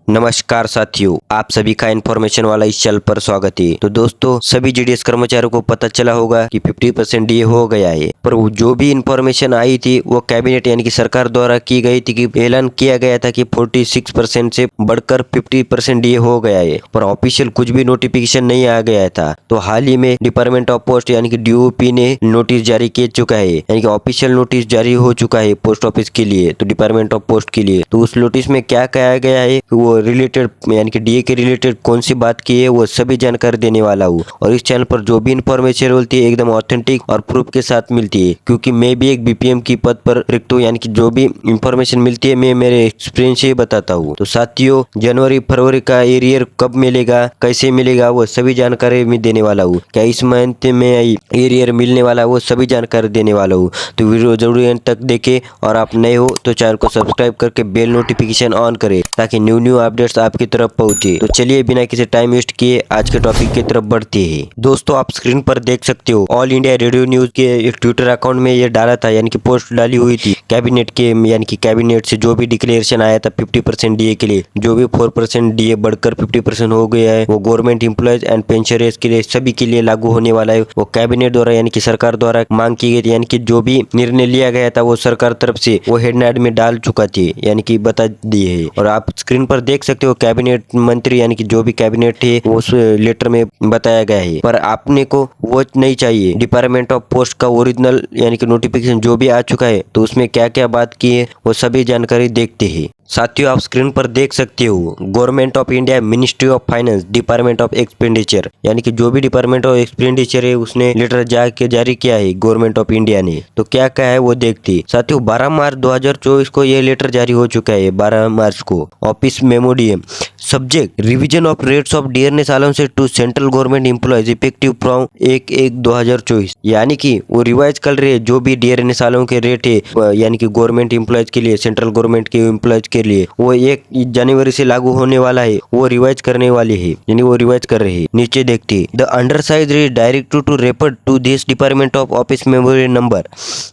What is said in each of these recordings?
नमस्कार साथियों, आप सभी का इन्फॉर्मेशन वाला इस चैनल पर स्वागत है। तो दोस्तों, सभी जीडीएस कर्मचारियों को पता चला होगा कि 50% डीए हो गया है, पर वो जो भी इन्फॉर्मेशन आई थी वो कैबिनेट यानी कि सरकार द्वारा की गई थी कि ऐलान किया गया था कि 46% से बढ़कर 50% डीए हो गया है, पर ऑफिशियल कुछ भी नोटिफिकेशन नहीं आ गया था। तो हाल ही में डिपार्टमेंट ऑफ पोस्ट यानी कि डीओपी ने नोटिस जारी कर चुका है, यानी कि ऑफिशियल नोटिस जारी हो चुका है पोस्ट ऑफिस के लिए, तो डिपार्टमेंट ऑफ पोस्ट के लिए। तो उस नोटिस में क्या कहा गया है, वो रिलेटेड यानी कि डीए के रिलेटेड कौन सी बात की है वो सभी जानकारी देने वाला हूँ। और इस चैनल पर जो भी इन्फॉर्मेशन मिलती है एकदम ऑथेंटिक और प्रूफ के साथ मिलती है, क्योंकि मैं भी एक बीपीएम की पद पर रिक्त हूँ, यानी कि जो भी इन्फॉर्मेशन मिलती है मैं मेरे एक्सपीरियंस से बताता हूँ। तो साथियों, जनवरी फरवरी का एरियर कब मिलेगा, कैसे मिलेगा, वो सभी जानकारी मैं देने वाला हूँ। क्या इस मंथ में एरियर मिलने वाला है, वो सभी जानकारी देने वाला हूँ। तो वीडियो जरूर एंड तक देखें, और आप नए हो तो चैनल को सब्सक्राइब करके बेल नोटिफिकेशन ऑन करें ताकि न्यू अपडेट्स आपकी तरफ पहुंचे। तो चलिए बिना किसी टाइम वेस्ट किए आज के टॉपिक की तरफ बढ़ते हैं। दोस्तों, आप स्क्रीन पर देख सकते हो, ऑल इंडिया रेडियो न्यूज के एक ट्विटर अकाउंट में ये डाला था, यानी कि पोस्ट डाली हुई थी कैबिनेट के, यानी कि कैबिनेट से जो भी डिक्लेरेशन आया था 50% डीए के लिए, जो भी 4% डीए बढ़कर 50% हो गया है, वो गवर्नमेंट एम्प्लॉयज एंड पेंशनर्स के लिए सभी के लिए लागू होने वाला है। वो कैबिनेट द्वारा यानी कि सरकार द्वारा मांग की गई थी, यानी कि जो भी निर्णय लिया गया था वो सरकार तरफ से वो हेडलाइन में डाल चुका थी, यानी कि बता दिए है। और आप स्क्रीन पर देख सकते हो कैबिनेट मंत्री यानी कि जो भी कैबिनेट है वो उस लेटर में बताया गया है, पर आपने को वो नहीं चाहिए। डिपार्टमेंट ऑफ पोस्ट का ओरिजिनल यानी कि नोटिफिकेशन जो भी आ चुका है, तो उसमें क्या क्या बात की है वो सभी जानकारी देखते हैं। साथियों, आप स्क्रीन पर देख सकते हो, government of India, ministry of finance, department of expenditure, यानी कि जो भी डिपार्टमेंट ऑफ एक्सपेंडिचर है उसने लेटर जारी किया है गवर्नमेंट ऑफ इंडिया ने। तो क्या क्या है वो देखते। साथियों, 12 मार्च 2024 को ये लेटर जारी हो चुका है। 12 मार्च को office memorandum subject revision of rates of dearness allowances to central government employees effective from 1/1/2024, यानी कि वो रिवाइज कर रहे हैं जो भी डियरनेस अलाउंस के रेट है, यानी कि गवर्नमेंट एम्प्लॉयज के लिए, सेंट्रल गवर्नमेंट के एम्प्लॉयज के लिए वो 1 जनवरी से लागू होने वाला है, वो रिवाइज करने वाले है, यानी वो रिवाइज कर रहे हैं। नीचे देखते, the undersigned is directed to refer to this department of office मेमोरी number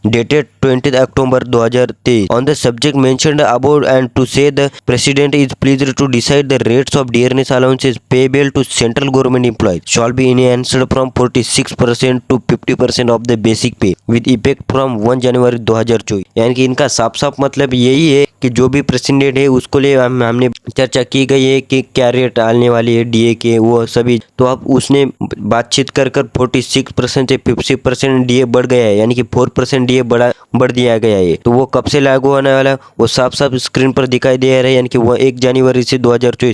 dated 20 October 2023 on the subject mentioned above and to say the president is pleased to decide द rates of dearness allowances payable to central government employees shall be enhanced from 46% to 50% of the basic pay with effect from 1 जनवरी 2024। यानी कि इनका साफ साफ मतलब यही है कि जो भी प्रेसिडेंट है उसको लिए हमने चर्चा की गई है कि क्या रेट आने वाली है डीए के, वो सभी। तो अब उसने बातचीत कर 46% से 50% डीए बढ़ गया है, यानी कि 4% डीए बढ़ दिया गया है। तो वो कब से लागू होने वाला वो साफ साफ स्क्रीन पर दिखाई दे रहा है, यानी कि वो 1 जनवरी से 2024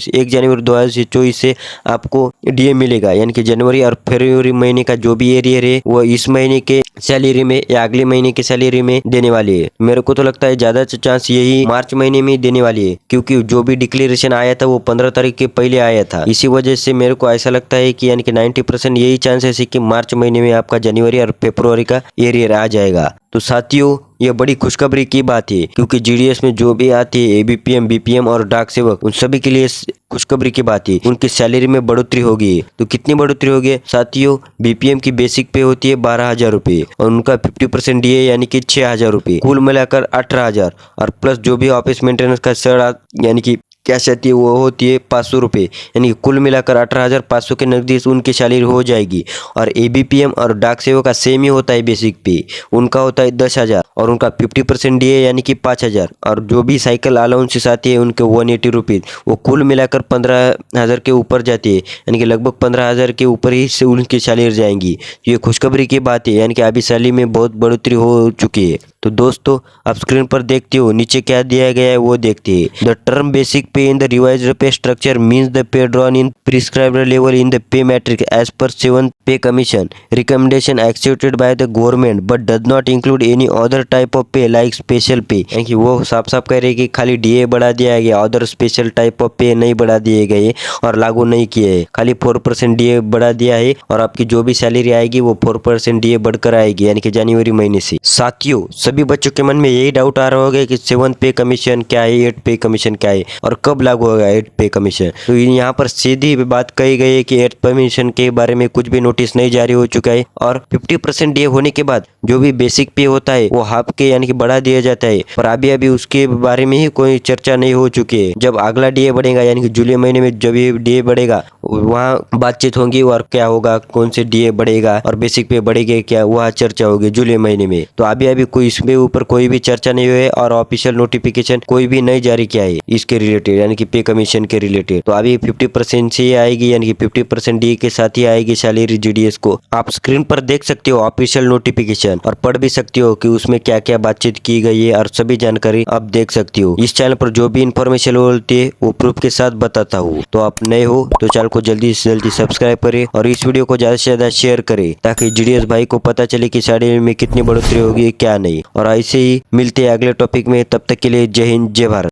से आपको डीए मिलेगा, यानी कि जनवरी और फरवरी महीने का जो भी एरियर है वो इस महीने के सैलरी में या अगले महीने की सैलरी में देने वाली है। मेरे को तो लगता है ज्यादा चांस यही मार्च महीने में देने वाली है, क्योंकि जो भी डिक्लेरेशन आया था वो 15 तारीख के पहले आया था। इसी वजह से मेरे को ऐसा लगता है कि यानी कि 90% यही चांसेस है कि मार्च महीने में आपका जनवरी और फरवरी का एरियर आ जाएगा। तो साथियों, ये बड़ी खुशखबरी की बात है, क्योंकि जीडीएस में जो भी आती है एबीपीएम, बीपीएम और डाक सेवक, उन सभी के लिए खुशखबरी की बात है, उनकी सैलरी में बढ़ोतरी होगी। तो कितनी बढ़ोतरी होगी साथियों? बीपीएम की बेसिक पे होती है 12,000 रुपये, और उनका 50% डीए यानी कि 6,000 रुपये, कुल मिलाकर 18,000, और प्लस जो भी ऑफिस मेंटेनेंस का सड़ यानी कि क्या आती है वो होती है 500 रुपये, यानी कि कुल मिलाकर 18,500 के नजदीक उनकी सैलरी हो जाएगी। और एबीपीएम और डाक सेवक का सेम ही होता है बेसिक पे, उनका होता है 10,000, और उनका 50% डीए यानी कि 5,000, और जो भी साइकिल अलाउंसेस आती है उनके 180 रुपीज़, वो कुल मिलाकर 15,000 के ऊपर जाती है, यानी कि लगभग 15,000 के ऊपर ही से उनकी सैलरी जाएंगी। ये खुशखबरी की बात है, यानी कि अभी सैलरी में बहुत बढ़ोतरी हो चुकी है। तो दोस्तों, आप स्क्रीन पर देखते हो, नीचे क्या दिया गया है वो देखते हैं। The term basic pay in the revised pay structure means the pay drawn in prescribed level in the pay matrix as per 7th pay commission recommendation accepted by the government but does not include any other type of pay like special pay, यानी कि वो साफ साफ कह रहे कि खाली DA बढ़ा दिया गया, अदर स्पेशल टाइप ऑफ पे नहीं बढ़ा दिए गए और लागू नहीं किए, खाली 4% डीए बढ़ा दिया है, और आपकी जो भी सैलरी आएगी वो 4% डीए बढ़कर आएगी, यानी कि जनवरी महीने से। साथियों, सभी बच्चों के मन में यही डाउट आ रहा होगा कि 7th पे कमीशन क्या है, 8th पे कमीशन क्या है और कब लागू होगा 8th पे कमीशन। तो यहाँ पर सीधी बात कही गई है कि 8th कमीशन के बारे में कुछ भी नोटिस नहीं जारी हो चुका है और 50% डीए होने के बाद जो भी बेसिक पे होता है वो हाफ के यानी कि बढ़ा दिया जाता है। पर अभी उसके बारे में ही कोई चर्चा नहीं हो चुकी है। जब अगला डीए बढ़ेगा यानी कि जुलाई महीने में जब ये डीए बढ़ेगा वहाँ बातचीत होगी और क्या होगा, कौन से डीए बढ़ेगा और बेसिक पे बढ़ेगा क्या, वहाँ चर्चा होगी जुलाई महीने में। तो अभी कोई इसके ऊपर कोई भी चर्चा नहीं हुई है और ऑफिशियल नोटिफिकेशन कोई भी नहीं जारी किया है इसके रिलेटेड यानी कि पे कमीशन के रिलेटेड। तो अभी 50% से आएगी यानी कि 50% डीए के साथ ही आएगी सैलरी जीडीएस को। आप स्क्रीन पर देख सकते हो ऑफिशियल नोटिफिकेशन और पढ़ भी सकते हो कि उसमें क्या क्या बातचीत की गई है और सभी जानकारी आप देख सकती हो। इस चैनल पर जो भी इन्फॉर्मेशन होती है वो प्रूफ के साथ बताता हूँ। तो आप नए हो तो चैनल को जल्दी से जल्दी सब्सक्राइब करें और इस वीडियो को ज्यादा से ज्यादा शेयर करें ताकि जीडीएस भाई को पता चले कि सैलरी में कितनी बढ़ोतरी होगी क्या नहीं। और ऐसे ही मिलते हैं अगले टॉपिक में, तब तक के लिए जय हिंद जय भारत।